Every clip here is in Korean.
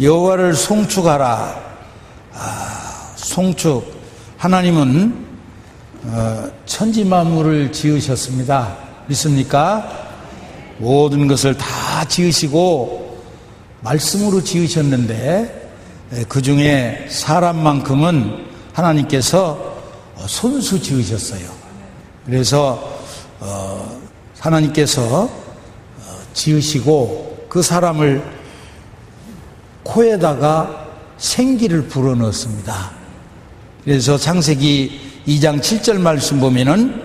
여호와를 송축하라. 송축. 하나님은 천지 만물을 지으셨습니다. 믿습니까? 모든 것을 다 지으시고 말씀으로 지으셨는데 그 중에 사람만큼은 하나님께서 손수 지으셨어요. 그래서 하나님께서 지으시고 그 사람을 코에다가 생기를 불어넣었습니다. 그래서 창세기 2장 7절 말씀 보면은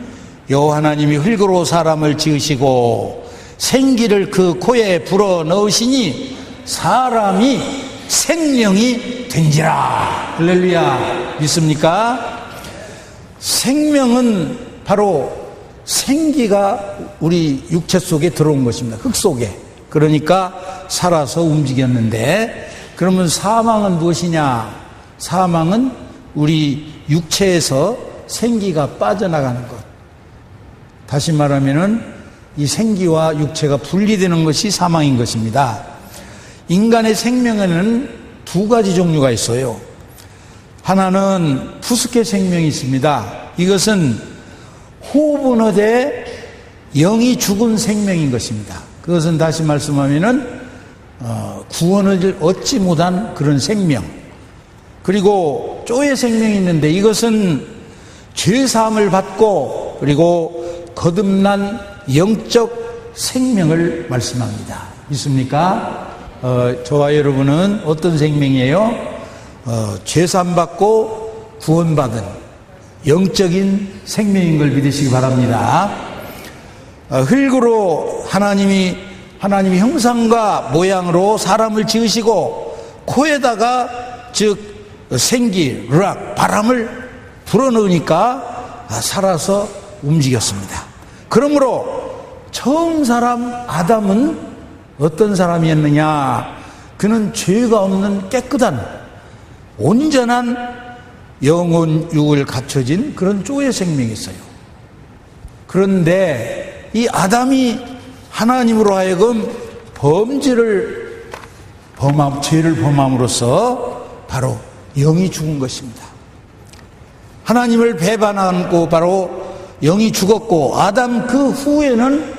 여호와 하나님이 흙으로 사람을 지으시고 생기를 그 코에 불어넣으시니 사람이 생명이 된지라. 할렐루야. 믿습니까? 생명은 바로 생기가 우리 육체 속에 들어온 것입니다. 흙 속에. 그러니까 살아서 움직였는데, 그러면 사망은 무엇이냐? 사망은 우리 육체에서 생기가 빠져나가는 것. 다시 말하면은 이 생기와 육체가 분리되는 것이 사망인 것입니다. 인간의 생명에는 두 가지 종류가 있어요. 하나는 푸스케 생명이 있습니다. 이것은 호흡은 하되 영이 죽은 생명인 것입니다. 그것은 다시 말씀하면은 구원을 얻지 못한 그런 생명. 그리고 쪼의 생명이 있는데 이것은 죄사함을 받고 그리고 거듭난 영적 생명을 말씀합니다. 믿습니까? 저와 여러분은 어떤 생명이에요? 죄사함 받고 구원받은 영적인 생명인 걸 믿으시기 바랍니다. 흙으로 하나님이 형상과 모양으로 사람을 지으시고 코에다가 즉 생기, 르악, 바람을 불어넣으니까 살아서 움직였습니다. 그러므로 처음 사람 아담은 어떤 사람이었느냐? 그는 죄가 없는 깨끗한 온전한 영혼 육을 갖춰진 그런 쪼의 생명이 있어요. 그런데 이 아담이 하나님으로 하여금 죄를 범함으로써 바로 영이 죽은 것입니다. 하나님을 배반하고 바로 영이 죽었고, 아담 그 후에는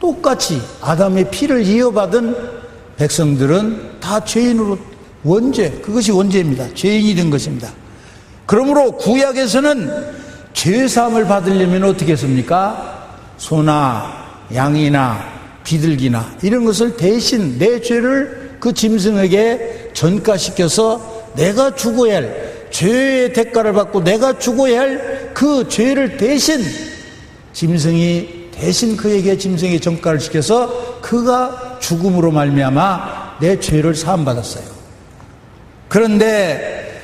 똑같이 아담의 피를 이어받은 백성들은 다 죄인으로 그것이 원죄입니다. 죄인이 된 것입니다. 그러므로 구약에서는 죄사함을 받으려면 어떻게 했습니까? 소나 양이나 비둘기나 이런 것을 대신 내 죄를 그 짐승에게 전가시켜서 내가 죽어야 할 죄의 대가를 받고 내가 죽어야 할 그 죄를 대신 짐승이 그에게 짐승에 전가를 시켜서 그가 죽음으로 말미암아 내 죄를 사함받았어요. 그런데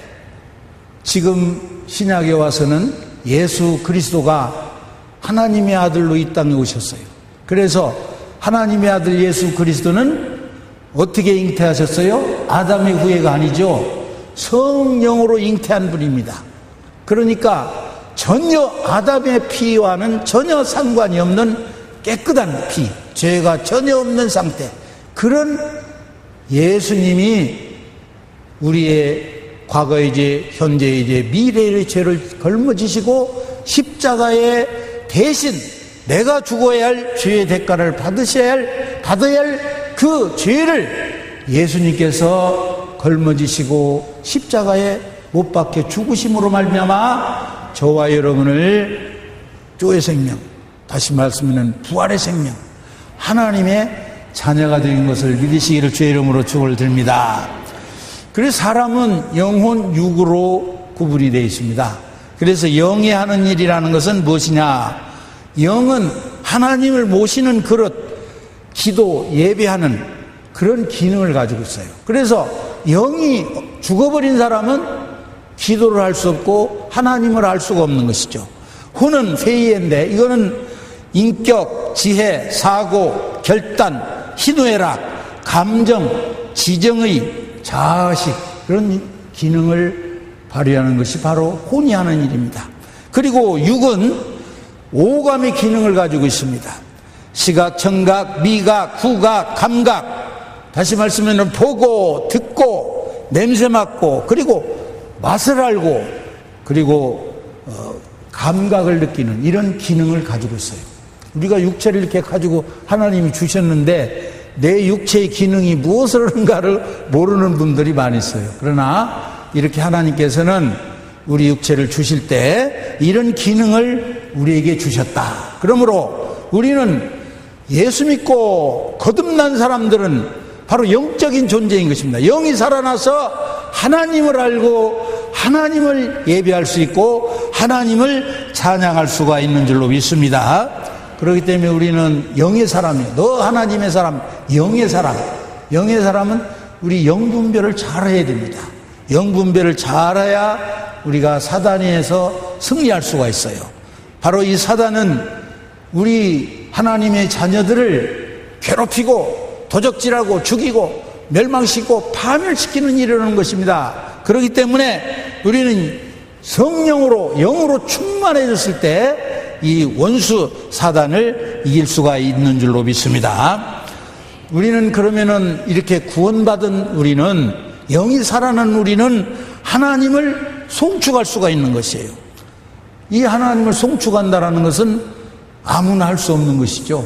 지금 신약에 와서는 예수 그리스도가 하나님의 아들로 이 땅에 오셨어요. 그래서 하나님의 아들 예수 그리스도는 어떻게 잉태하셨어요? 아담의 후예가 아니죠. 성령으로 잉태한 분입니다. 그러니까 전혀 아담의 피와는 전혀 상관이 없는 깨끗한 피, 죄가 전혀 없는 상태, 그런 예수님이 우리의 과거의 죄, 현재의 죄, 미래의 죄를 걸머지시고 십자가에 대신 내가 죽어야 할 죄의 대가를 받아야 할 그 죄를 예수님께서 걸머지시고 십자가에 못 박혀 죽으심으로 말미암아 저와 여러분을 쪼의 생명, 다시 말씀하면 부활의 생명, 하나님의 자녀가 된 것을 믿으시기를 주의 이름으로 축원을 드립니다. 그래서 사람은 영혼, 육으로 구분이 되어 있습니다. 그래서 영이 하는 일이라는 것은 무엇이냐? 영은 하나님을 모시는 그릇, 기도, 예배하는 그런 기능을 가지고 있어요. 그래서 영이 죽어버린 사람은 기도를 할 수 없고 하나님을 알 수가 없는 것이죠. 혼은 회의인데 이거는 인격, 지혜, 사고, 결단, 희노애락, 감정, 지정의, 자식, 그런 기능을 발휘하는 것이 바로 혼이 하는 일입니다. 그리고 육은 오감의 기능을 가지고 있습니다. 시각, 청각, 미각, 후각, 감각, 다시 말씀하면 보고 듣고 냄새 맡고 그리고 맛을 알고 그리고 감각을 느끼는 이런 기능을 가지고 있어요. 우리가 육체를 이렇게 가지고 하나님이 주셨는데 내 육체의 기능이 무엇을 하는가를 모르는 분들이 많이 있어요. 그러나 이렇게 하나님께서는 우리 육체를 주실 때 이런 기능을 우리에게 주셨다. 그러므로 우리는 예수 믿고 거듭난 사람들은 바로 영적인 존재인 것입니다. 영이 살아나서 하나님을 알고 하나님을 예배할 수 있고 하나님을 찬양할 수가 있는 줄로 믿습니다. 그렇기 때문에 우리는 영의 사람이에요. 너 하나님의 사람, 영의 사람. 영의 사람은 우리 영분별을 잘해야 됩니다. 영분별을 잘해야 우리가 사단에서 승리할 수가 있어요. 바로 이 사단은 우리 하나님의 자녀들을 괴롭히고 도적질하고 죽이고 멸망시키고 파멸시키는 일을 하는 것입니다. 그렇기 때문에 우리는 성령으로 영으로 충만해졌을 때 이 원수 사단을 이길 수가 있는 줄로 믿습니다. 우리는 그러면은 이렇게 구원받은 우리는 영이 살아난 우리는 하나님을 송축할 수가 있는 것이에요. 이 하나님을 송축한다라는 것은 아무나 할 수 없는 것이죠.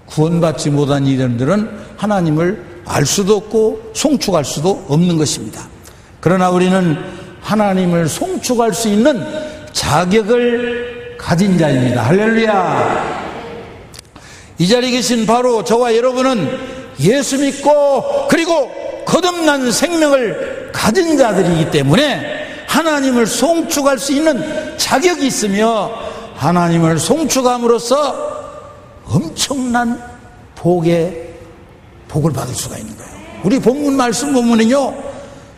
구원받지 못한 이들은 하나님을 알 수도 없고 송축할 수도 없는 것입니다. 그러나 우리는 하나님을 송축할 수 있는 자격을 가진 자입니다. 할렐루야. 이 자리에 계신 바로 저와 여러분은 예수 믿고 그리고 거듭난 생명을 가진 자들이기 때문에 하나님을 송축할 수 있는 자격이 있으며 하나님을 송축함으로써 엄청난 복을 받을 수가 있는 거예요. 우리 본문 말씀 보면은요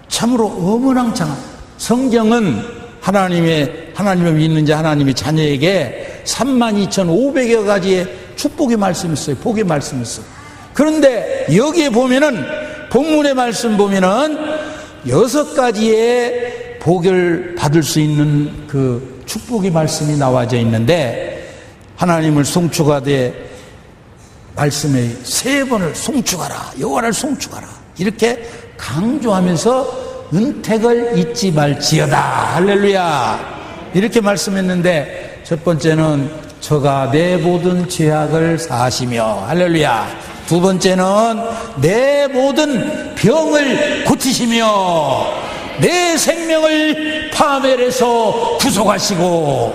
참으로 어머낭창한, 성경은 하나님을 믿는 자 하나님의 자녀에게 32,500여 가지의 축복의 말씀이 있어요. 복의 말씀이 있어요. 그런데 여기에 보면은 본문의 말씀 보면은 6가지의 복을 받을 수 있는 그 축복의 말씀이 나와져 있는데 하나님을 송축하되 말씀에 3번을 송축하라, 여호와를 송축하라 이렇게 강조하면서 은택을 잊지 말지어다. 할렐루야. 이렇게 말씀했는데 첫 번째는 저가 내 모든 죄악을 사하시며, 할렐루야. 두 번째는 내 모든 병을 고치시며 내 생명을 파멸해서 구속하시고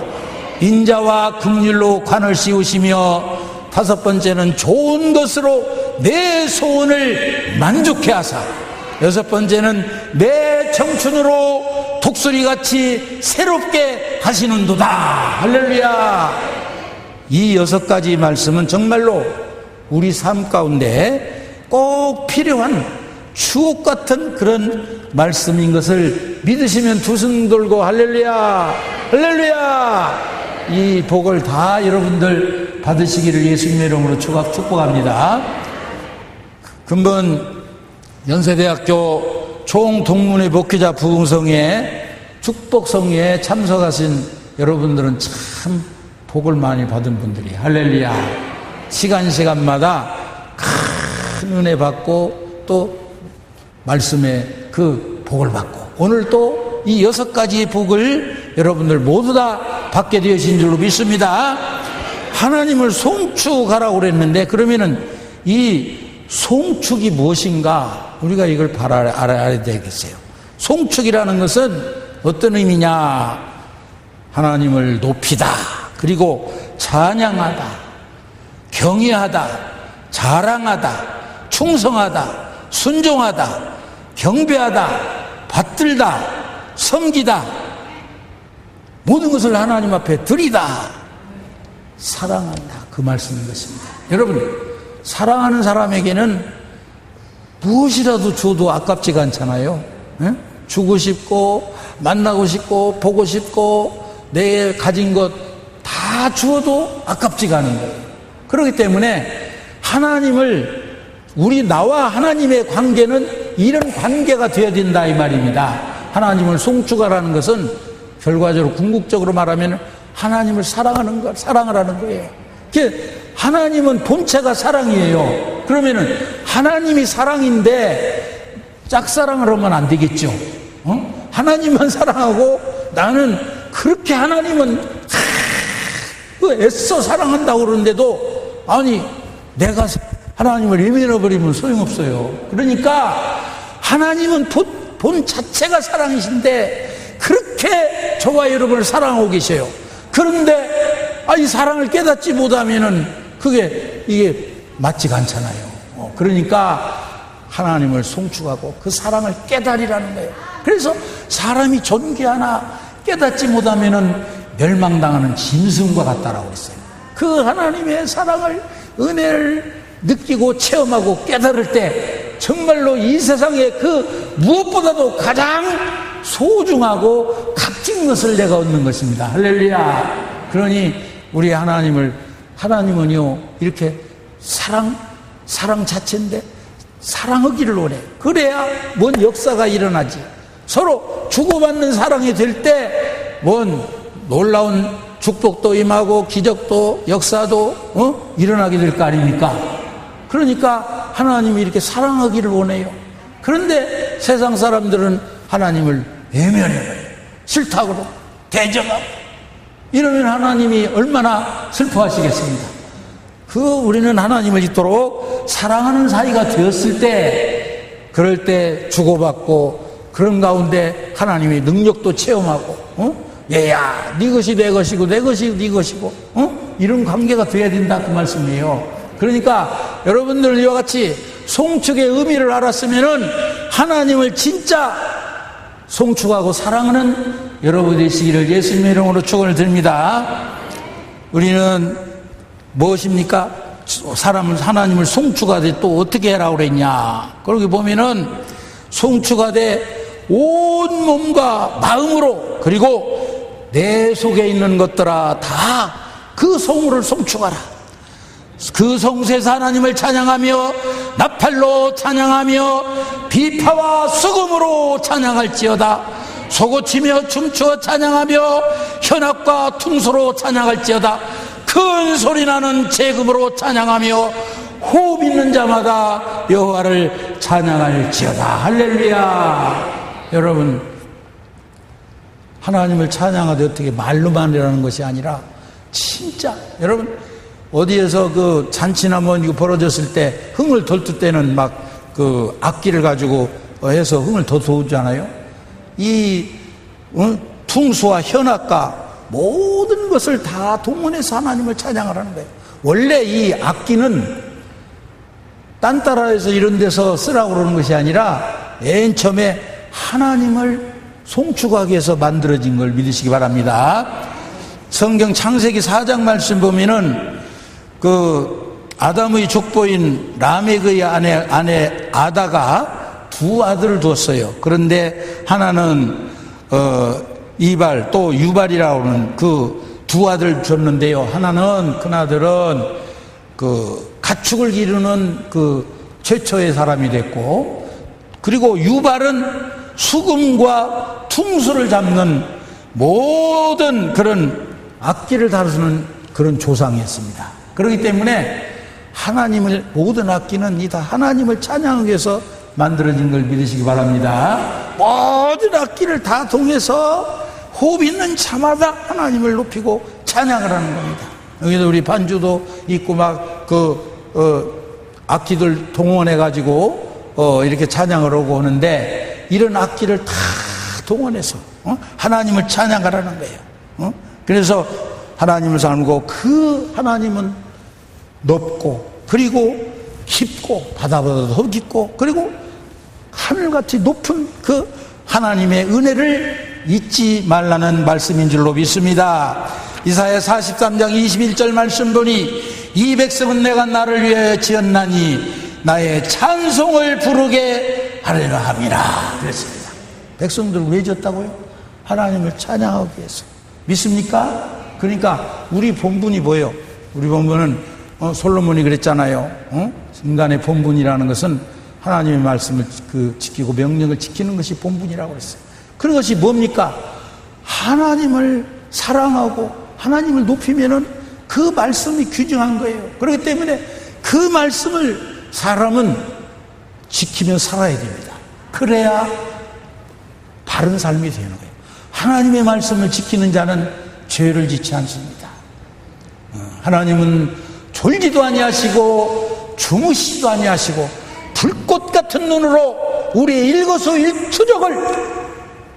인자와 긍휼로 관을 씌우시며 다섯 번째는 좋은 것으로 내 소원을 만족해 하사 여섯 번째는 내 청춘으로 독수리같이 새롭게 하시는도다. 할렐루야. 이 6가지 말씀은 정말로 우리 삶 가운데 꼭 필요한 추억 같은 그런 말씀인 것을 믿으시면 두 손 들고 할렐루야, 할렐루야. 이 복을 다 여러분들 받으시기를 예수님의 이름으로 축복합니다. 근본 연세대학교 총동문회 목회자 부흥성회 축복성회에 참석하신 여러분들은 참 복을 많이 받은 분들이 할렐루야. 시간마다 큰 은혜 받고 또 말씀에 그 복을 받고 오늘 또 이 6가지의 복을 여러분들 모두 다 받게 되신 줄로 믿습니다. 하나님을 송축하라고 그랬는데 그러면은 이 송축이 무엇인가 우리가 이걸 알아야 되겠어요. 송축이라는 것은 어떤 의미냐? 하나님을 높이다, 그리고 찬양하다, 경외하다, 자랑하다, 충성하다, 순종하다, 경배하다, 받들다, 섬기다, 모든 것을 하나님 앞에 드리다, 사랑한다, 그 말씀인 것입니다. 여러분, 사랑하는 사람에게는 무엇이라도 줘도 아깝지가 않잖아요. 에? 주고 싶고 만나고 싶고 보고 싶고 내 가진 것 다 주어도 아깝지가 않은 거예요. 그렇기 때문에 하나님을 나와 하나님의 관계는 이런 관계가 되어야 된다 이 말입니다. 하나님을 송축하라는 것은 결과적으로 궁극적으로 말하면 하나님을 사랑을 하는 거예요. 하나님은 본체가 사랑이에요. 그러면은 하나님이 사랑인데 짝사랑을 하면 안 되겠죠. 하나님만 사랑하고 나는 그렇게 하나님은 애써 사랑한다고 그러는데도 아니 내가 하나님을 외면해버리면 소용없어요. 그러니까 하나님은 본 자체가 사랑이신데 그렇게 저와 여러분을 사랑하고 계셔요. 그런데 이 사랑을 깨닫지 못하면은 이게 맞지가 않잖아요. 그러니까 하나님을 송축하고 그 사랑을 깨달으라는 거예요. 그래서 사람이 존귀하나 깨닫지 못하면은 멸망당하는 짐승과 같다라고 했어요. 그 하나님의 사랑을, 은혜를 느끼고 체험하고 깨달을 때 정말로 이 세상에 그 무엇보다도 가장 소중하고 값진 것을 내가 얻는 것입니다. 할렐루야. 그러니 우리 하나님은요 이렇게 사랑 자체인데 사랑하기를 원해. 그래야 뭔 역사가 일어나지. 서로 주고받는 사랑이 될 때 뭔 놀라운 축복도 임하고 기적도 역사도 일어나게 될 거 아닙니까? 그러니까 하나님이 이렇게 사랑하기를 원해요. 그런데 세상 사람들은 하나님을 외면해버려요. 싫다고 대적하고 이러면 하나님이 얼마나 슬퍼하시겠습니까? 우리는 하나님을 잊도록 사랑하는 사이가 되었을 때 그럴 때 주고받고 그런 가운데 하나님의 능력도 체험하고 얘야 네 것이 내 것이고 내 것이 네 것이고 이런 관계가 돼야 된다 그 말씀이에요. 그러니까 여러분들 이와 같이 송축의 의미를 알았으면은 하나님을 진짜 송축하고 사랑하는 여러분 되시기를 예수님의 이름으로 축원을 드립니다. 우리는 무엇입니까? 하나님을 송축하되 또 어떻게 하라고 그랬냐? 그러기 보면은 송축하되 온 몸과 마음으로 그리고 내 속에 있는 것들아 다 그 성우를 송축하라. 그 성소에서 하나님을 찬양하며 나팔로 찬양하며 비파와 수금으로 찬양할지어다. 소고치며 춤추어 찬양하며 현악과 퉁소로 찬양할지어다. 큰 소리나는 재금으로 찬양하며 호흡 있는 자마다 여호와를 찬양할지어다. 할렐루야. 여러분, 하나님을 찬양하되 어떻게 말로만 하라는 것이 아니라 진짜 여러분 어디에서 그 잔치나 뭐 이거 벌어졌을 때 흥을 돋을 때는 막 그 악기를 가지고 해서 흥을 더 돋잖아요. 이 퉁소와 현악과 모든 것을 다 동원해서 하나님을 찬양하라는 거예요. 원래 이 악기는 딴따라해서 이런 데서 쓰라고 그러는 것이 아니라 맨 처음에 하나님을 송축하기 위해서 만들어진 걸 믿으시기 바랍니다. 성경 창세기 4장 말씀 보면은 그 아담의 족보인 라멕의 아내 아다가 두 아들을 두었어요. 그런데 하나는 이발 또 유발이라고 하는 그 두 아들 줬는데요. 하나는 큰 아들은 그 가축을 기르는 그 최초의 사람이 됐고, 그리고 유발은 수금과 퉁소를 잡는 모든 그런 악기를 다루는 그런 조상이었습니다. 그렇기 때문에 하나님을 모든 악기는 이 다 하나님을 찬양하기 위해서 만들어진 걸 믿으시기 바랍니다. 모든 악기를 다 동해서 호흡 있는 자마다 하나님을 높이고 찬양을 하는 겁니다. 여기도 우리 반주도 있고 막 악기들 동원해 가지고 이렇게 찬양을 하고 오는데 이런 악기를 다 동원해서 하나님을 찬양하라는 거예요. 그래서 하나님을 살고 그 하나님은 높고 그리고 깊고 바다보다도 더 깊고 그리고 하늘같이 높은 그 하나님의 은혜를 잊지 말라는 말씀인 줄로 믿습니다. 이사야 43장 21절 말씀 보니 이 백성은 내가 나를 위하여 지었나니 나의 찬송을 부르게 하리라 함이라 그랬습니다. 백성들 왜 지었다고요? 하나님을 찬양하기 위해서. 믿습니까? 그러니까 우리 본분이 뭐예요? 우리 본분은 솔로몬이 그랬잖아요. 인간의 본분이라는 것은 하나님의 말씀을 지키고 명령을 지키는 것이 본분이라고 그랬어요. 그것이 뭡니까? 하나님을 사랑하고 하나님을 높이면은 그 말씀이 규정한 거예요. 그렇기 때문에 그 말씀을 사람은 지키며 살아야 됩니다. 그래야 바른 삶이 되는 거예요. 하나님의 말씀을 지키는 자는 죄를 짓지 않습니다. 하나님은 졸지도 아니하시고 주무시지도 아니하시고 불꽃 같은 눈으로 우리의 일거수일투족을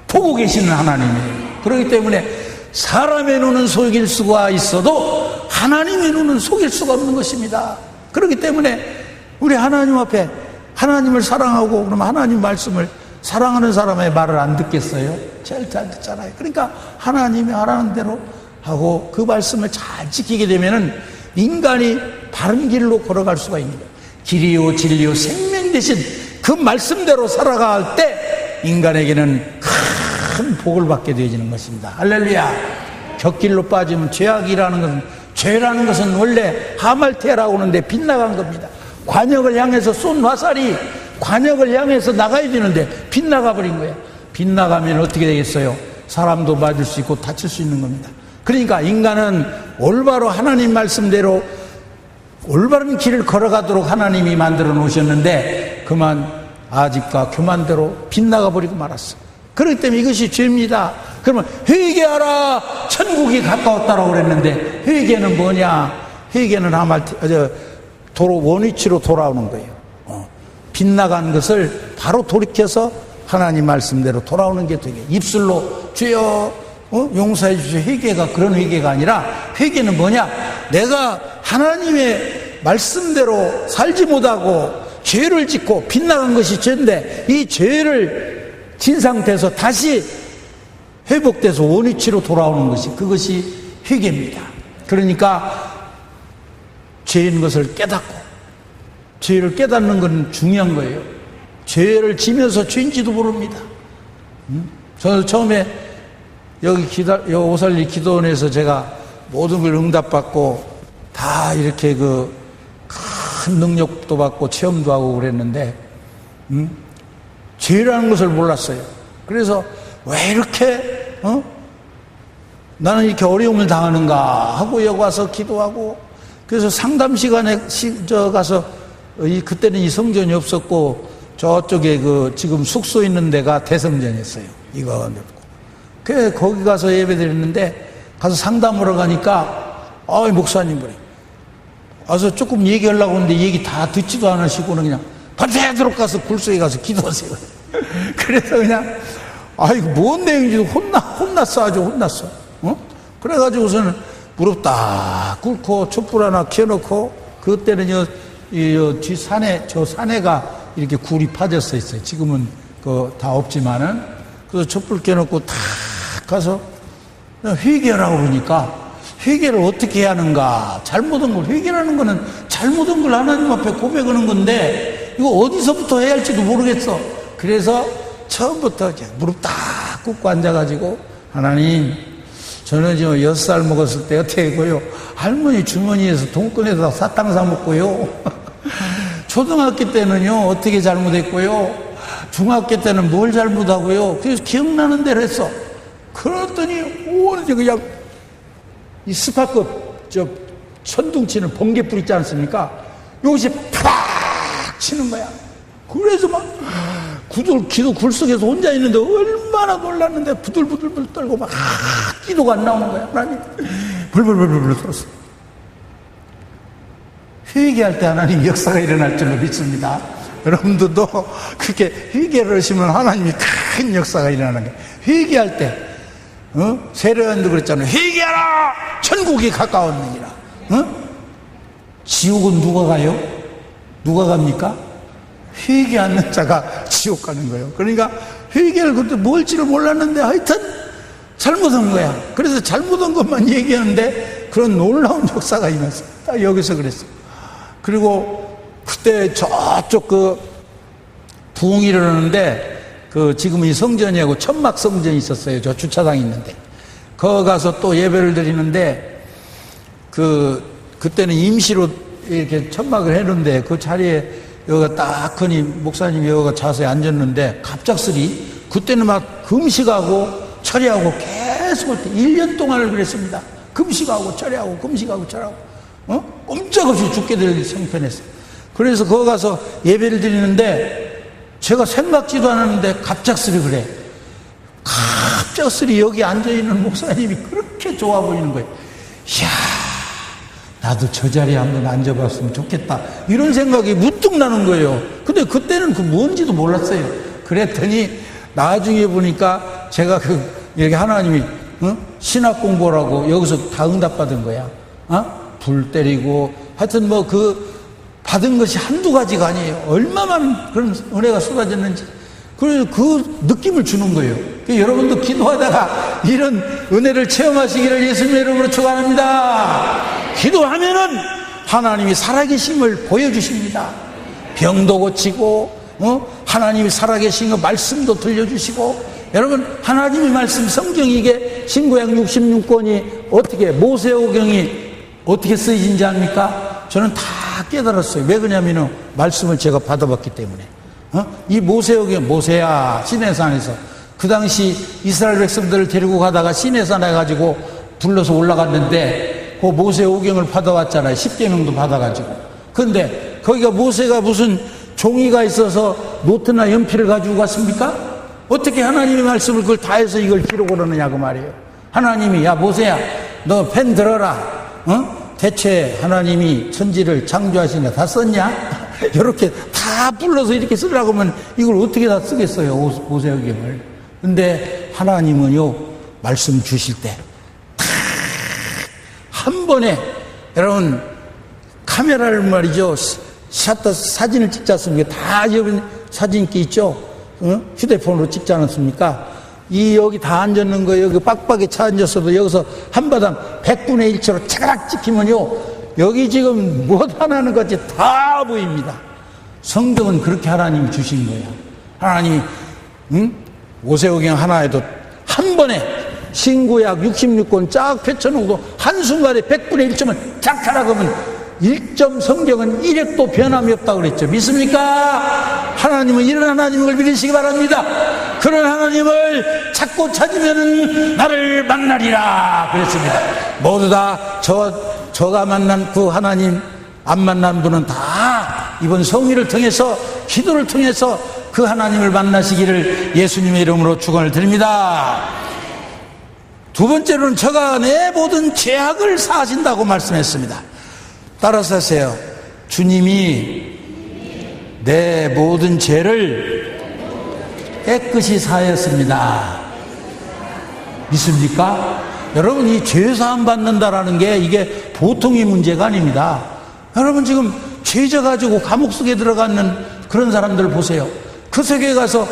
보고 계시는 하나님이에요. 그렇기 때문에 사람의 눈은 속일 수가 있어도 하나님의 눈은 속일 수가 없는 것입니다. 그렇기 때문에 우리 하나님 앞에 하나님을 사랑하고 그러면 하나님 말씀을 사랑하는 사람의 말을 안 듣겠어요? 절대 안 듣잖아요. 그러니까 하나님이 하라는 대로 하고 그 말씀을 잘 지키게 되면은 인간이 바른 길로 걸어갈 수가 있는 거예요. 길이요 진리요 생명 되신 그 말씀대로 살아갈 때 인간에게는 큰 복을 받게 되어지는 것입니다. 할렐루야. 곁길로 빠지면 죄라는 것은 원래 하말테라고 하는데 빗나간 겁니다. 관역을 향해서 쏜 화살이 관역을 향해서 나가야 되는데 빗나가 버린 거예요. 빗나가면 어떻게 되겠어요? 사람도 맞을 수 있고 다칠 수 있는 겁니다. 그러니까 인간은 올바로 하나님 말씀대로 올바른 길을 걸어가도록 하나님이 만들어 놓으셨는데 그만 아집과 교만대로 빗나가 버리고 말았어. 그렇기 때문에 이것이 죄입니다. 그러면 회개하라, 천국이 가까웠다라고 그랬는데 회개는 뭐냐? 회개는 원위치로 돌아오는 거예요. 빗나간 것을 바로 돌이켜서 하나님 말씀대로 돌아오는 게 되게 입술로 주여 용서해 주시오 회개가 그런 회개가 아니라 회개는 뭐냐? 내가 하나님의 말씀대로 살지 못하고 죄를 짓고 빗나간 것이 죄인데 이 죄를 진 상태에서 다시 회복돼서 원위치로 돌아오는 것이 그것이 회개입니다. 그러니까 죄인 것을 깨닫고 죄를 깨닫는 건 중요한 거예요. 죄를 지면서 죄인지도 모릅니다. 저는 처음에 여기 오살리 기도원에서 제가 모든 걸 응답받고 다 이렇게 큰 능력도 받고 체험도 하고 그랬는데 죄라는 것을 몰랐어요. 그래서 왜 이렇게 나는 이렇게 어려움을 당하는가 하고 여기 와서 기도하고 그래서 상담 시간에 가서 그때는 이 성전이 없었고 저쪽에 지금 숙소 있는 데가 대성전이었어요. 이거 거기 가서 예배드렸는데 가서 상담하러 가니까 목사님 그래 와서 조금 얘기하려고 하는데 얘기 다 듣지도 않으시고는 그냥 밤새도록 가서 굴속에 가서 기도하세요. 그래서 그냥 이거 뭔 내용인지도 혼났어. 아주 혼났어. 그래가지고서는 무릎 딱 꿇고 촛불 하나 켜놓고 그때는 뒤 산에 저 산에가 이렇게 굴이 파졌어 있어요. 지금은 다 없지만은 그래서 촛불 켜놓고 탁 가서 회개하라고 그러니까 회개를 어떻게 해야 하는가? 잘못한 걸 회개라는 거는 잘못한 걸 하나님 앞에 고백하는 건데 이거 어디서부터 해야 할지도 모르겠어. 그래서 처음부터 이제 무릎 딱 꿇고 앉아가지고 하나님 저는 지금 6살 먹었을 때 어떻게 했고요? 할머니 주머니에서 돈 꺼내서 사탕 사 먹고요. 초등학교 때는요 어떻게 잘못했고요? 중학교 때는 뭘 잘못하고요? 그래서 기억나는 대로 했어. 그랬더니 오늘 그냥 이 스파크 천둥치는 번개불 있지 않습니까? 이것이 팍 치는 거야. 그래서 막 기도 굴속에서 혼자 있는데 얼마나 놀랐는데 부들부들 떨고 막 기도가 안 나오는 거야. 하나님 불불불불 떨었어. 회개할 때 하나님 역사가 일어날 줄로 믿습니다. 여러분들도 그렇게 회개를 하시면 하나님이 큰 역사가 일어나는 거예요. 회개할 때 세례요한도 그랬잖아요. 회개하라! 천국이 가까웠느니라. 지옥은 누가 가요? 누가 갑니까? 회개 않는 자가 지옥 가는 거예요. 그러니까 회개를 그때 뭘지를 몰랐는데 하여튼 잘못한 거야. 그래서 잘못한 것만 얘기하는데 그런 놀라운 역사가 일어났어요. 딱 여기서 그랬어요. 그리고 그때 저쪽 부흥이 일어나는데 지금 이 성전이하고 천막 성전이 있었어요. 저 주차장이 있는데 거기 가서 또 예배를 드리는데 그때는 임시로 이렇게 천막을 해놓은데 그 자리에 여기가 딱 하니 목사님이 여기가 자세히 앉았는데 갑작스리 그때는 막 금식하고 철야하고 계속 할 때 1년 동안을 그랬습니다. 금식하고 절하고 금식하고 절하고 꼼짝없이 죽게 될 형편이었어요. 그래서 거기 가서 예배를 드리는데 제가 생각지도 않았는데 갑작스레 그래. 갑작스레 여기 앉아있는 목사님이 그렇게 좋아 보이는 거예요. 이야, 나도 저 자리에 한번 앉아봤으면 좋겠다, 이런 생각이 문득 나는 거예요. 근데 그때는 그 뭔지도 몰랐어요. 그랬더니 나중에 보니까 제가 이렇게 하나님이 신학 공부라고 여기서 다 응답받은 거야. 불 때리고 하여튼 뭐 받은 것이 한두 가지가 아니에요. 얼마만 그런 은혜가 쏟아졌는지. 그래서 그 느낌을 주는 거예요. 여러분도 기도하다가 이런 은혜를 체험하시기를 예수님의 이름으로 축원합니다. 기도하면은 하나님이 살아계심을 보여주십니다. 병도 고치고 하나님이 살아계신 거 말씀도 들려주시고. 여러분, 하나님의 말씀, 성경이 이게 신구약 66권이 어떻게, 모세오경이 어떻게 쓰여진지 압니까? 저는 다 깨달았어요. 왜 그러냐면은 말씀을 제가 받아봤기 때문에. 이 모세오경, 모세야 시내산에서 그 당시 이스라엘 백성들을 데리고 가다가 시내산에 가지고 불러서 올라갔는데 그 모세오경을 받아왔잖아요. 10계명도 받아가지고. 근데 거기가 모세가 무슨 종이가 있어서 노트나 연필을 가지고 갔습니까? 어떻게 하나님의 말씀을 그걸 다 해서 이걸 기록을 하느냐고 말이에요. 하나님이, 야 모세야, 너 펜 들어라. 대체 하나님이 천지를 창조하신 거 다 썼냐? 이렇게 다 불러서 이렇게 쓰려고 하면 이걸 어떻게 다 쓰겠어요, 모세오경을. 근데 하나님은요, 말씀 주실 때 한 번에, 여러분 카메라를 말이죠, 샷터 사진을 찍지 않습니까? 다 여러분 사진기 있죠? 휴대폰으로 찍지 않았습니까? 여기 다 앉았는 거, 여기 빡빡이 차 앉았어도 여기서 한바당 100분의 1초로 차가락 찍히면요, 여기 지금 못 하나는 것이 다 보입니다. 성경은 그렇게 하나님이 주신 거예요. 하나님이 모세오경 하나에도 한 번에 신구약 66권 쫙 펼쳐놓고 한순간에 100분의 1초면 쫙 하라고 하면 1점 성경은 1핵도 변함이 없다고 그랬죠. 믿습니까? 하나님은 이런 하나님을 믿으시기 바랍니다. 그런 하나님을 찾고 찾으면 나를 만나리라 그랬습니다. 모두 다 저가 만난 그 하나님, 안 만난 분은 다 이번 성의를 통해서, 기도를 통해서 그 하나님을 만나시기를 예수님의 이름으로 축원을 드립니다. 두 번째로는 저가 내 모든 죄악을 사하신다고 말씀했습니다. 따라서 하세요. 주님이 내 모든 죄를 깨끗이 사하였습니다. 믿습니까? 여러분, 이 죄사함 받는다라는 게 이게 보통의 문제가 아닙니다. 여러분, 지금 죄져 가지고 감옥 속에 들어가는 그런 사람들 보세요. 그 세계에 가서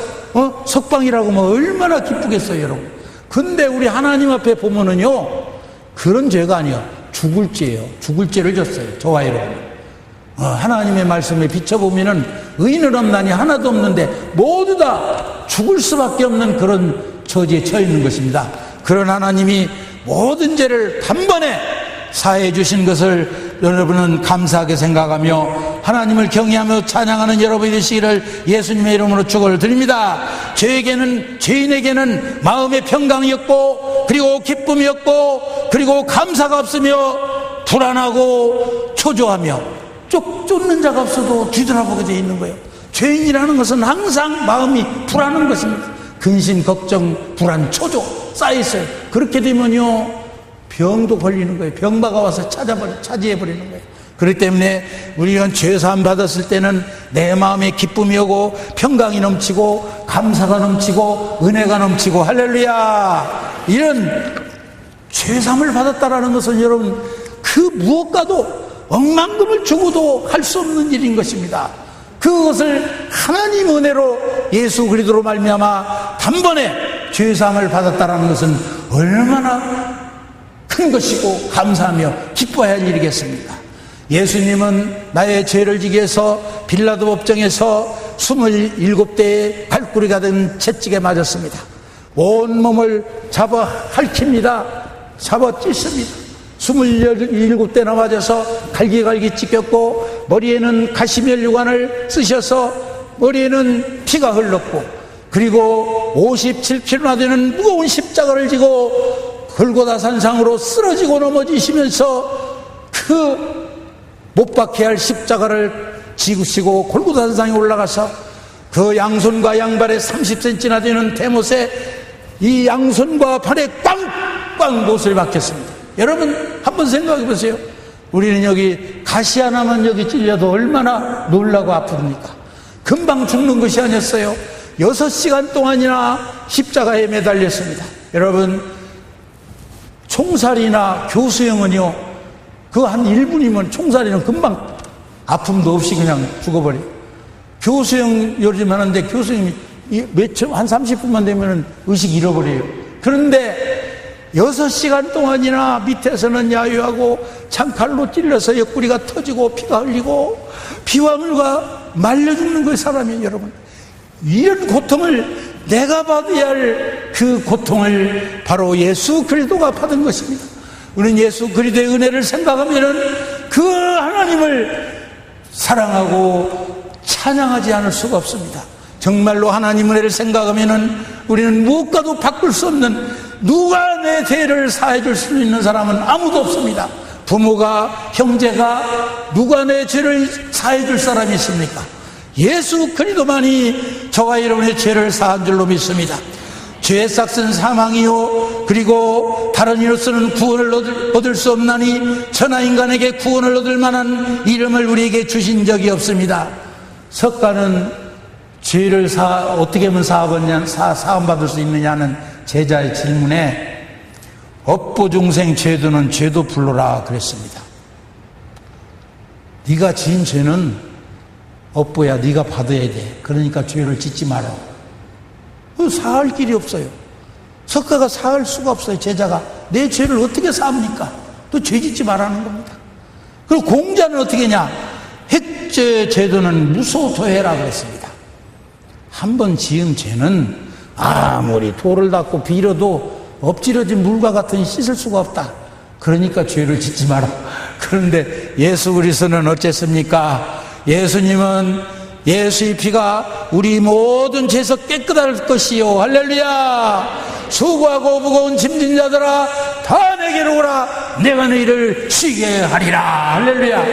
석방이라고 하면 얼마나 기쁘겠어요, 여러분. 근데 우리 하나님 앞에 보면은요, 그런 죄가 아니에요. 죽을 죄예요. 죽을 죄를 졌어요, 저와 여러분. 하나님의 말씀에 비춰보면은 의인은 없나니 하나도 없는데 모두 다 죽을 수밖에 없는 그런 처지에 처해 있는 것입니다. 그런 하나님이 모든 죄를 단번에 사해 주신 것을 여러분은 감사하게 생각하며 하나님을 경외하며 찬양하는 여러분이 되시기를 예수님의 이름으로 축원을 드립니다. 죄인에게는 마음의 평강이 없고, 그리고 기쁨이 없고, 그리고 감사가 없으며, 불안하고 초조하며, 쫓는 자가 없어도 뒤돌아보게 되어 있는 거예요. 죄인이라는 것은 항상 마음이 불안한 것입니다. 근심, 걱정, 불안, 초조 쌓여있어요. 그렇게 되면요, 병도 걸리는 거예요. 병마가 와서 차지해버리는 거예요. 그렇기 때문에 우리가 죄사함 받았을 때는 내 마음에 기쁨이 오고, 평강이 넘치고, 감사가 넘치고, 은혜가 넘치고, 할렐루야. 이런 죄사함을 받았다라는 것은 여러분, 그 무엇과도 억만금을 주고도 할 수 없는 일인 것입니다. 그것을 하나님 은혜로 예수 그리스도로 말미암아 단번에 죄사함을 받았다라는 것은 얼마나 큰 것이고 감사하며 기뻐해야 할 일이겠습니까? 예수님은 나의 죄를 지기 위해서 빌라도 법정에서 27대의 갈구리가 된 채찍에 맞았습니다. 온 몸을 잡아 핥힙니다. 잡아 찢습니다. 27대나 맞아서 갈기갈기 찢겼고, 머리에는 가시면류관을 쓰셔서 머리에는 피가 흘렀고, 그리고 57kg나 되는 무거운 십자가를 지고 골고다 산상으로 쓰러지고 넘어지시면서 그 못 박혀야 할 십자가를 지으시고 골고다 산상에 올라가서 그 양손과 양발에 30cm나 되는 대못에 이 양손과 발에 꽝꽝 못을 박혔습니다. 여러분 한번 생각해 보세요. 우리는 여기 가시 하나만 여기 찔려도 얼마나 놀라고 아픕니까? 금방 죽는 것이 아니었어요. 6시간 동안이나 십자가에 매달렸습니다. 여러분 총살이나 교수형은요, 그 한 1분이면 총살이는 금방 아픔도 없이 그냥 죽어버려요. 교수형 요즘 하는데 교수형이 한 30분만 되면 의식 잃어버려요. 그런데 6시간 동안이나 밑에서는 야유하고 창칼로 찔러서 옆구리가 터지고 피가 흘리고 피와 말려 죽는 거예요, 사람이. 여러분 이런 고통을 내가 받아야 할 그 고통을 바로 예수 그리스도가 받은 것입니다. 우리는 예수 그리스도의 은혜를 생각하면은 그 하나님을 사랑하고 찬양하지 않을 수가 없습니다. 정말로 하나님 은혜를 생각하면은 우리는 무엇과도 바꿀 수 없는, 누가 내 죄를 사해 줄 수 있는 사람은 아무도 없습니다. 부모가, 형제가, 누가 내 죄를 사해 줄 사람이 있습니까? 예수 그리스도만이 저와 여러분의 죄를 사한 줄로 믿습니다. 죄의 삭은 사망이요, 그리고 다른 이로서는 구원을 얻을 수 없나니 천하 인간에게 구원을 얻을 만한 이름을 우리에게 주신 적이 없습니다. 석가는 죄를 어떻게 하면 사함받을 수 있느냐는 제자의 질문에 업보중생 죄도는 죄도 불러라 그랬습니다. 네가 지은 죄는 업보야, 네가 받아야 돼. 그러니까 죄를 짓지 마라. 사할 길이 없어요. 석가가 사할 수가 없어요. 제자가 내 죄를 어떻게 사합니까? 또 죄 짓지 말라는 겁니다. 그리고 공자는 어떻게 했냐? 핵죄 제도는 무소토해라 그랬습니다. 한번 지은 죄는 아무리 돌을 닦고 빌어도 엎질러진 물과 같으니 씻을 수가 없다. 그러니까 죄를 짓지 마라. 그런데 예수 그리스도는 어쨌습니까? 예수님은 예수의 피가 우리 모든 죄에서 깨끗할 것이요, 할렐루야. 수고하고 무거운 짐진 자들아 다 내게로 오라. 내가 너희를 쉬게 하리라. 할렐루야.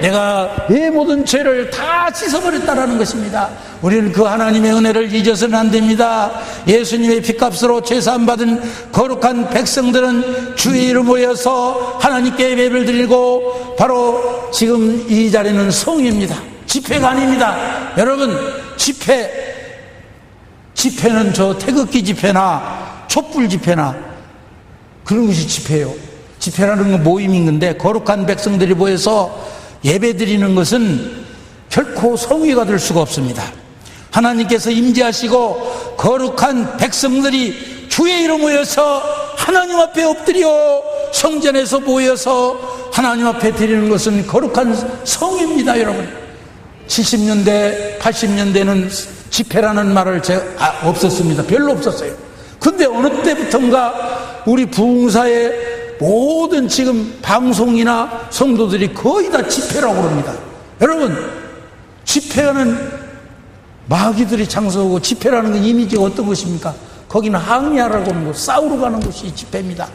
내가 내 모든 죄를 다 씻어버렸다라는 것입니다. 우리는 그 하나님의 은혜를 잊어서는 안 됩니다. 예수님의 피값으로 죄사함 받은 거룩한 백성들은 주의 이름 모여서 하나님께 예배를 드리고, 바로 지금 이 자리는 성입니다. 집회가 아닙니다. 여러분, 집회는 저 태극기 집회나 촛불 집회나 그런 것이 집회예요. 집회라는 건 모임인 건데, 거룩한 백성들이 모여서 예배 드리는 것은 결코 성회가 될 수가 없습니다. 하나님께서 임재하시고 거룩한 백성들이 주의 이름 모여서 하나님 앞에 엎드려 성전에서 모여서 하나님 앞에 드리는 것은 거룩한 성회입니다. 여러분, 70년대 80년대는 집회라는 말을 없었습니다. 별로 없었어요. 근데 어느 때부턴가 우리 부흥사의 모든 지금 방송이나 성도들이 거의 다 집회라고 그럽니다. 여러분, 집회는 마귀들이 장소고, 집회라는 건 이미지가 어떤 것입니까? 거기는 항의하라고 하는 것, 싸우러 가는 것이 집회입니다.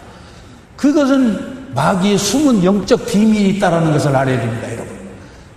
그것은 마귀의 숨은 영적 비밀이 있다는 것을 알아야 됩니다. 여러분,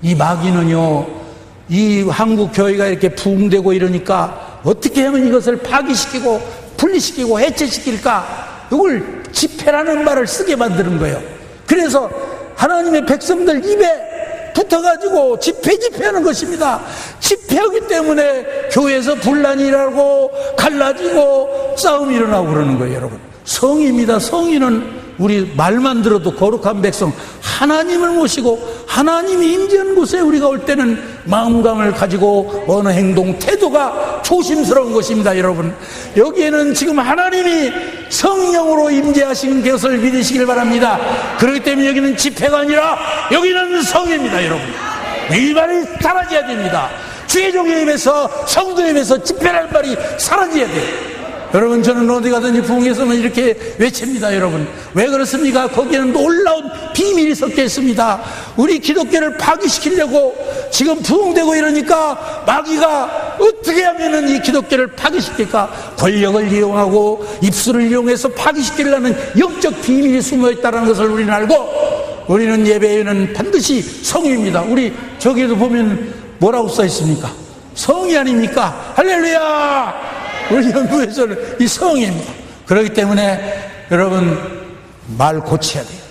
이 마귀는요, 이 한국 교회가 이렇게 부흥되고 이러니까 어떻게 하면 이것을 파기시키고 분리시키고 해체시킬까, 이걸 집회라는 말을 쓰게 만드는 거예요. 그래서 하나님의 백성들 입에 붙어가지고 집회하는 것입니다. 집회하기 때문에 교회에서 분란이 일어나고 갈라지고 싸움이 일어나고 그러는 거예요. 여러분, 성의입니다. 성의는 우리 말만 들어도 거룩한 백성, 하나님을 모시고 하나님이 임재하는 곳에 우리가 올 때는 마음감을 가지고 어느 행동, 태도가 조심스러운 것입니다. 여러분, 여기에는 지금 하나님이 성령으로 임재하신 것을 믿으시길 바랍니다. 그렇기 때문에 여기는 집회가 아니라 여기는 성회입니다. 여러분, 이 말이 사라져야 됩니다. 주의 종의 입에서, 성도의 입에서 집회라는 말이 사라져야 돼요. 여러분, 저는 어디 가든지 부흥에서는 이렇게 외칩니다. 여러분, 왜 그렇습니까? 거기에는 놀라운 비밀이 섞여 있습니다. 우리 기독교를 파기시키려고 지금 부흥되고 이러니까 마귀가 어떻게 하면은 이 기독교를 파괴시킬까? 권력을 이용하고 입술을 이용해서 파괴시키려는 영적 비밀이 숨어있다는 것을 우리는 알고, 우리는 예배에는 반드시 성입니다. 우리 저기에도 보면 뭐라고 써 있습니까? 성이 아닙니까? 할렐루야! 우리 연구에서는 이 성입니다. 그렇기 때문에 여러분, 말 고쳐야 돼요.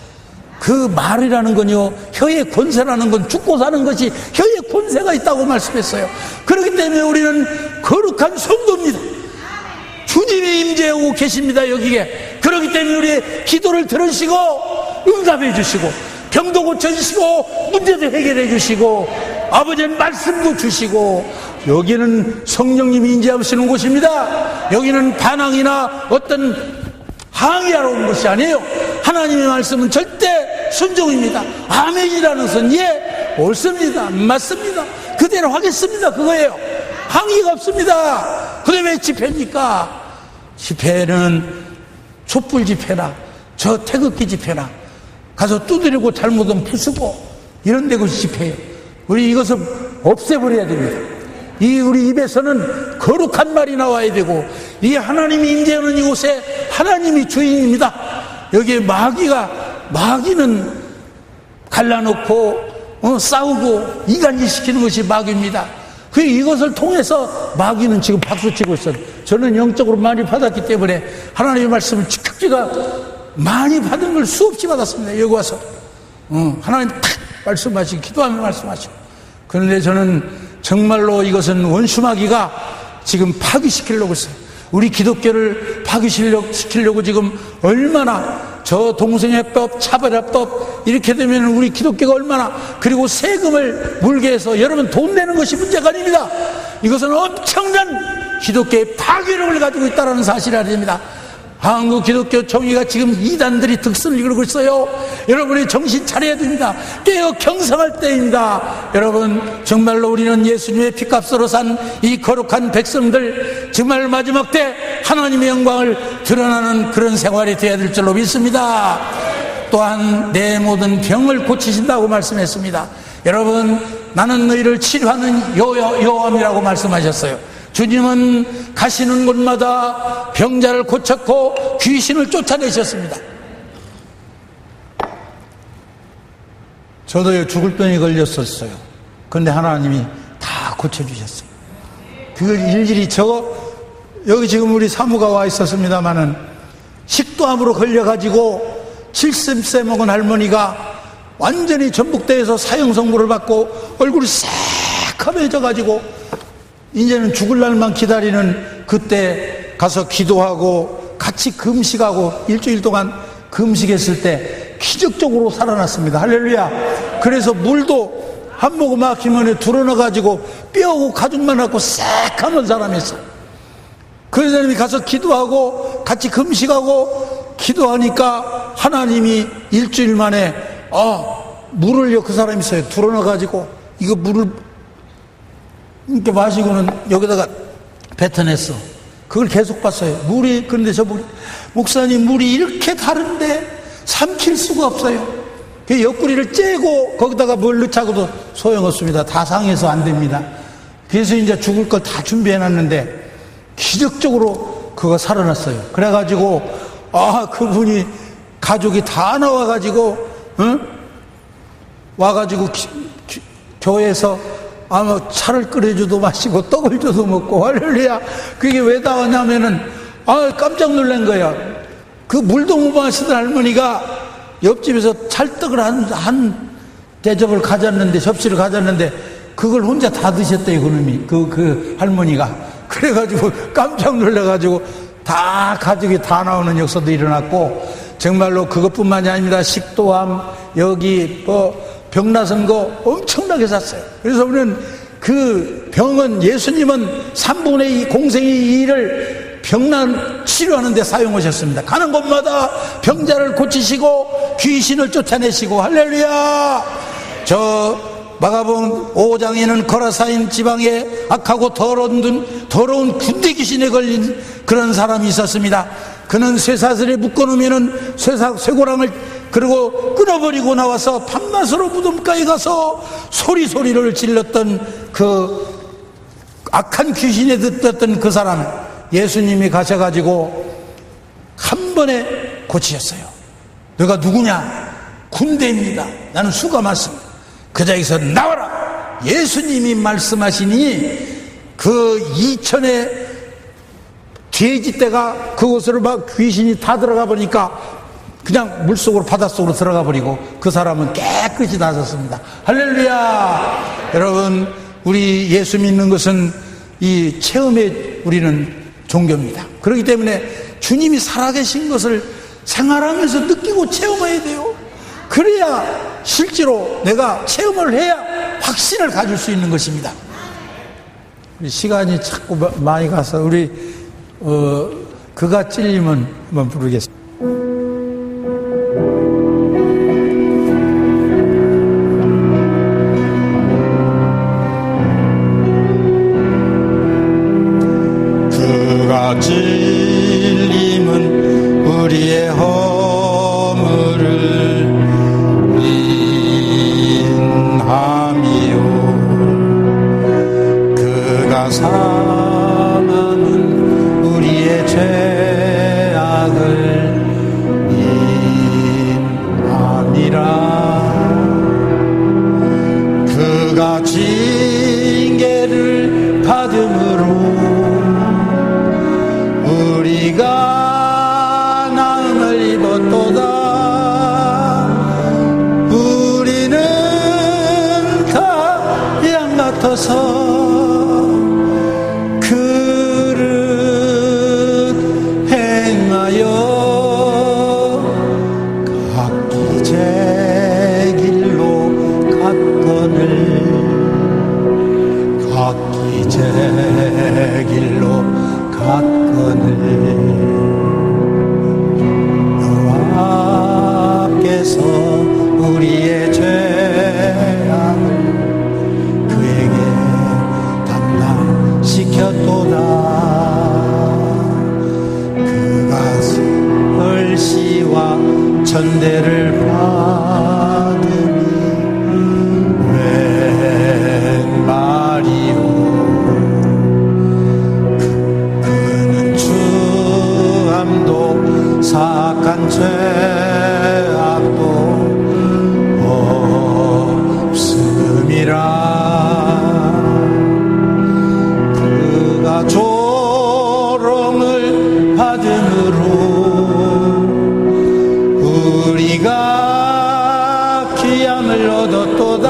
그 말이라는 건요, 혀의 권세라는 건 죽고 사는 것이 혀의 권세가 있다고 말씀했어요. 그렇기 때문에 우리는 거룩한 성도입니다. 주님이 임재하고 계십니다, 여기에. 그렇기 때문에 우리의 기도를 들으시고 응답해 주시고 병도 고쳐주시고 문제도 해결해 주시고 아버지의 말씀도 주시고, 여기는 성령님이 임재하시는 곳입니다. 여기는 반항이나 어떤 항의하러 온 것이 아니에요. 하나님의 말씀은 절대 순종입니다. 아멘이라는 것은 예, 옳습니다, 맞습니다, 그대로 하겠습니다, 그거예요. 항의가 없습니다. 근데 왜 집회입니까? 집회는 촛불 집회나 저 태극기 집회나 가서 두드리고 잘못은 부수고 이런 데 것이 집회예요. 우리 이것을 없애버려야 됩니다. 우리 입에서는 거룩한 말이 나와야 되고, 이 하나님이 임재하는 이곳에 하나님이 주인입니다. 여기에 마귀는 갈라놓고 싸우고 이간질시키는 것이 마귀입니다. 이것을 통해서 마귀는 지금 박수치고 있어요. 저는 영적으로 많이 받았기 때문에 하나님의 말씀을 지극히가 많이 받은 걸 수없이 받았습니다. 여기 와서 하나님 탁 말씀하시고 기도하며 말씀하시고. 그런데 저는 정말로 이것은 원수 마귀가 지금 파괴시키려고 했어요. 우리 기독교를 파괴시키려고 지금 얼마나 저 동성애법, 차별화법 이렇게 되면 우리 기독교가 얼마나, 그리고 세금을 물게 해서, 여러분 돈 내는 것이 문제가 아닙니다. 이것은 엄청난 기독교의 파괴력을 가지고 있다는 사실을 알아야 됩니다. 한국 기독교 총회가 지금 이단들이 득선을 이루고 있어요. 여러분이 정신 차려야 됩니다. 깨어 경성할 때입니다. 여러분, 정말로 우리는 예수님의 피값으로 산 이 거룩한 백성들, 정말 마지막 때 하나님의 영광을 드러나는 그런 생활이 되어야 될 줄로 믿습니다. 또한 내 모든 병을 고치신다고 말씀했습니다. 여러분, 나는 너희를 치료하는 여호와이라고 말씀하셨어요. 주님은 가시는 곳마다 병자를 고쳤고 귀신을 쫓아내셨습니다. 저도 죽을 병에 걸렸었어요. 그런데 하나님이 다 고쳐주셨어요. 그걸 일일이 여기 지금 우리 사무가 와 있었습니다마는, 식도암으로 걸려가지고 70세 먹은 할머니가 완전히 전북대에서 사형선고를 받고 얼굴이 새카매져가지고 이제는 죽을 날만 기다리는 그때 가서 기도하고 같이 금식하고 일주일 동안 금식했을 때 기적적으로 살아났습니다. 할렐루야. 그래서 물도 한 모금 막히면 들어넣어가지고 뼈하고 가죽만 갖고 새카만 사람이었어. 그 사람이 가서 기도하고 같이 금식하고 기도하니까 하나님이 일주일 만에 물을요, 그 사람이 있어요. 들어넣어가지고 이거 물을 이렇게 마시고는 여기다가 뱉어냈어. 그걸 계속 봤어요. 그런데 저 목사님, 물이 이렇게 다른데 삼킬 수가 없어요. 그 옆구리를 째고 거기다가 뭘 넣자고도 소용없습니다. 다 상해서 안 됩니다. 그래서 이제 죽을 걸 다 준비해놨는데 기적적으로 그거 살아났어요. 그래가지고 그분이 가족이 다 나와가지고 와가지고 교회에서 차를 끓여줘도 마시고 떡을 줘도 먹고, 할렐루야. 그게 왜 나왔냐면은 깜짝 놀란 거야. 그 물도 못 마시던 할머니가 옆집에서 찰떡을 한 대접을 가졌는데, 접시를 가졌는데 그걸 혼자 다 드셨대요, 그놈이. 그 할머니가. 그래가지고 깜짝 놀라가지고 다 가족이 다 나오는 역사도 일어났고, 정말로 그것뿐만이 아닙니다. 식도암, 여기 병나선 거 엄청나게 샀어요. 그래서 우리는 그 병은, 예수님은 3분의 2 공생의 2를 병난 치료하는 데 사용하셨습니다. 가는 곳마다 병자를 고치시고 귀신을 쫓아내시고, 할렐루야. 저 마가복음 5장에는 거라사인 지방에 악하고 더러운 군대 귀신에 걸린 그런 사람이 있었습니다. 그는 쇠사슬에 묶어놓으면은 쇠고랑을 그리고 끊어버리고 나와서 밤낮으로 무덤가에 가서 소리를 질렀던 그 악한 귀신에 들떴던 그 사람 예수님이 가셔가지고 한 번에 고치셨어요. 너가 누구냐? 군대입니다. 나는 수가 많습니다. 그 자리에서 나와라! 예수님이 말씀하시니 그 2000의 돼지떼가 그곳으로 막 귀신이 다 들어가 보니까 그냥 물속으로 바닷속으로 들어가 버리고 그 사람은 깨끗이 나섰습니다. 할렐루야! 여러분, 우리 예수 믿는 것은 이 체험에 우리는 종교입니다. 그렇기 때문에 주님이 살아계신 것을 생활하면서 느끼고 체험해야 돼요. 그래야 실제로 내가 체험을 해야 확신을 가질 수 있는 것입니다. 우리 시간이 자꾸 많이 가서 우리 그가 찔리면 한번 부르겠습니다. 그가 찔림은 우리의 허물을 인함이요 그가 사함은 우리의 죄악을 인함이라 그가 징계를 받음으로 우리가 나음을 입었도다. 우리는 다 양 같아서 그릇 행하여 각기 제 길로 갔거늘 각기 제 길로 갔거늘 여호와께서 우리의 죄악을 그에게 담당시켰도다. 그가 을시와 천대를 받으니 웬 말이오. 사악한 죄악도 없음이라. 그가 조롱을 받음으로 우리가 귀함을 얻었도다.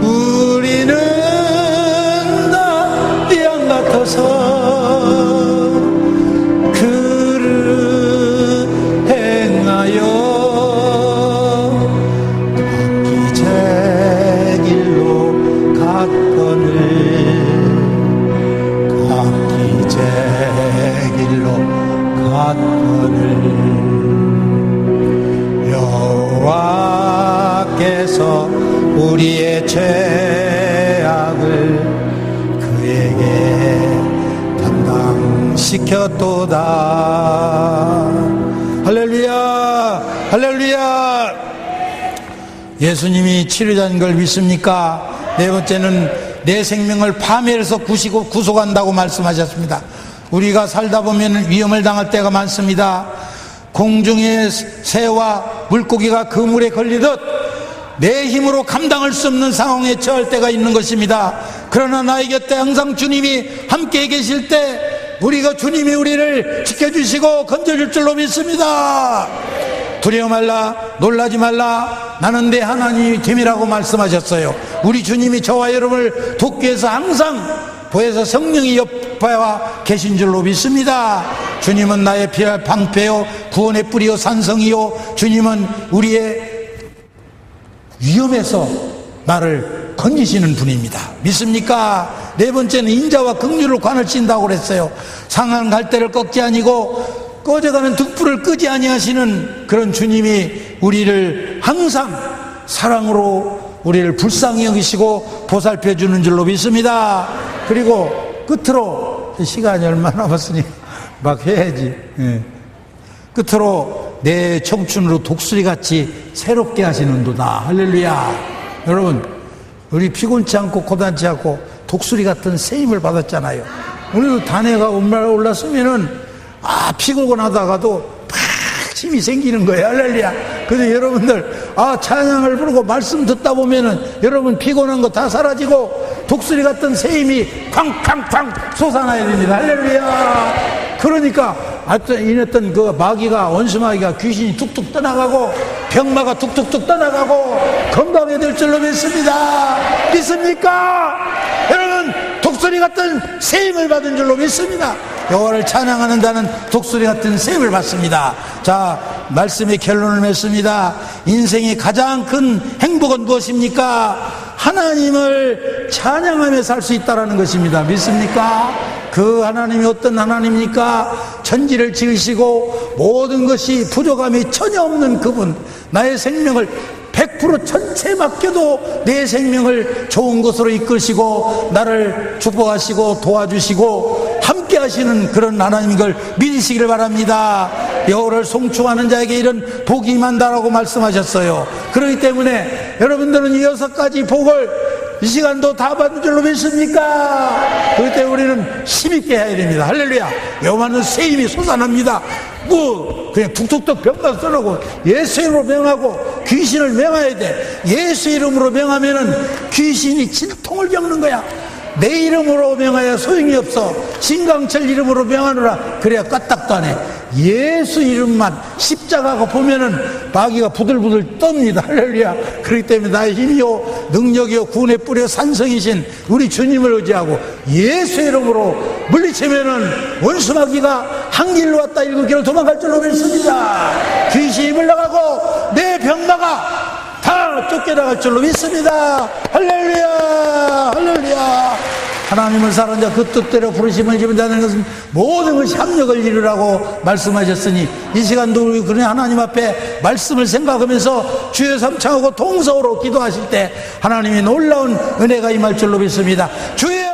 우리는 다 양 같아서 여호와께서 우리의 죄악을 그에게 담당시켰도다. 할렐루야, 할렐루야. 예수님이 치료자인 걸 믿습니까? 네 번째는 내 생명을 파멸해서 구속한다고 말씀하셨습니다. 우리가 살다 보면 위험을 당할 때가 많습니다. 공중의 새와 물고기가 그물에 걸리듯 내 힘으로 감당할 수 없는 상황에 처할 때가 있는 것입니다. 그러나 나의 곁에 항상 주님이 함께 계실 때 우리가 주님이 우리를 지켜주시고 건져줄 줄로 믿습니다. 두려워 말라, 놀라지 말라, 나는 내 하나님이 됨이라고 말씀하셨어요. 우리 주님이 저와 여러분을 돕기 위해서 항상 보혜사 성령이 옆에와 계신 줄로 믿습니다. 주님은 나의 피할 방패요 구원의 뿌리요 산성이요, 주님은 우리의 위험에서 나를 건지시는 분입니다. 믿습니까? 네 번째는 인자와 긍휼로 관을 찐다고 그랬어요. 상한 갈대를 꺾지 아니고 꺼져가는 등불을 끄지 아니하시는 그런 주님이 우리를 항상 사랑으로 우리를 불쌍히 여기시고 보살펴 주는 줄로 믿습니다. 그리고 끝으로, 시간이 얼마 남았으니 막 해야지. 끝으로 내 청춘으로 독수리같이 새롭게 하시는도다. 할렐루야. 여러분, 우리 피곤치 않고 고단치 않고 독수리 같은 세임을 받았잖아요. 우리도 단해가 올랐으면은 피곤하다가도 팍 힘이 생기는 거예요. 할렐루야. 그래서 여러분들 찬양을 부르고 말씀 듣다 보면은 여러분 피곤한 거 다 사라지고 독수리 같은 새 힘이 쾅쾅쾅 솟아나야 됩니다. 할렐루야. 그러니까 이랬던 그 마귀가, 원수 마귀가, 귀신이 툭툭 떠나가고 병마가 툭툭툭 떠나가고 건강해질 줄로 믿습니다. 믿습니까? 여러분, 독수리 같은 새 힘을 받은 줄로 믿습니다. 여호와를 찬양하는 자는 독수리 같은 새 힘을 받습니다. 자, 말씀의 결론을 맺습니다. 인생의 가장 큰 행복은 무엇입니까? 하나님을 찬양하며 살 수 있다는 것입니다. 믿습니까? 그 하나님이 어떤 하나님입니까? 천지를 지으시고 모든 것이 부족함이 전혀 없는 그분, 나의 생명을 100% 전체 맡겨도 내 생명을 좋은 것으로 이끄시고 나를 축복하시고 도와주시고 함께 하시는 그런 하나님인 걸 믿으시기를 바랍니다. 여호와를 송축하는 자에게 이런 복이 임한다라고 말씀하셨어요. 그렇기 때문에 여러분들은 이 6가지 복을 이 시간도 다 받은 줄로 믿습니까? 그렇기 때문에 우리는 힘있게 해야 됩니다. 할렐루야. 여호와는 새 힘이 솟아납니다. 그냥 툭툭툭 병가 써놓고 예수 이름으로 명하고 귀신을 명해야 돼. 예수 이름으로 명하면은 귀신이 진통을 겪는 거야. 내 이름으로 명하여 소용이 없어. 신강철 이름으로 명하노라. 그래야 까딱도 안 해. 예수 이름만 십자가가 보면은 마귀가 부들부들 떱니다. 할렐루야. 그렇기 때문에 나의 힘이요 능력이요 구원의 뿌리요 산성이신 우리 주님을 의지하고 예수 이름으로 물리치면은 원수 마귀가 한 길로 왔다 7길로 도망갈 줄로 믿습니다. 귀신이 물러가고 내 병마가 다 쫓겨나갈 줄로 믿습니다. 할렐루야. 할렐루야. 하나님을 사랑하는 자 그 뜻대로 부르심을 입은다는 것은 모든 것이 합력을 이루라고 말씀하셨으니 이 시간도 우리 그런 하나님 앞에 말씀을 생각하면서 주여 삼창하고 동서로 기도하실 때 하나님의 놀라운 은혜가 임할 줄로 믿습니다. 주여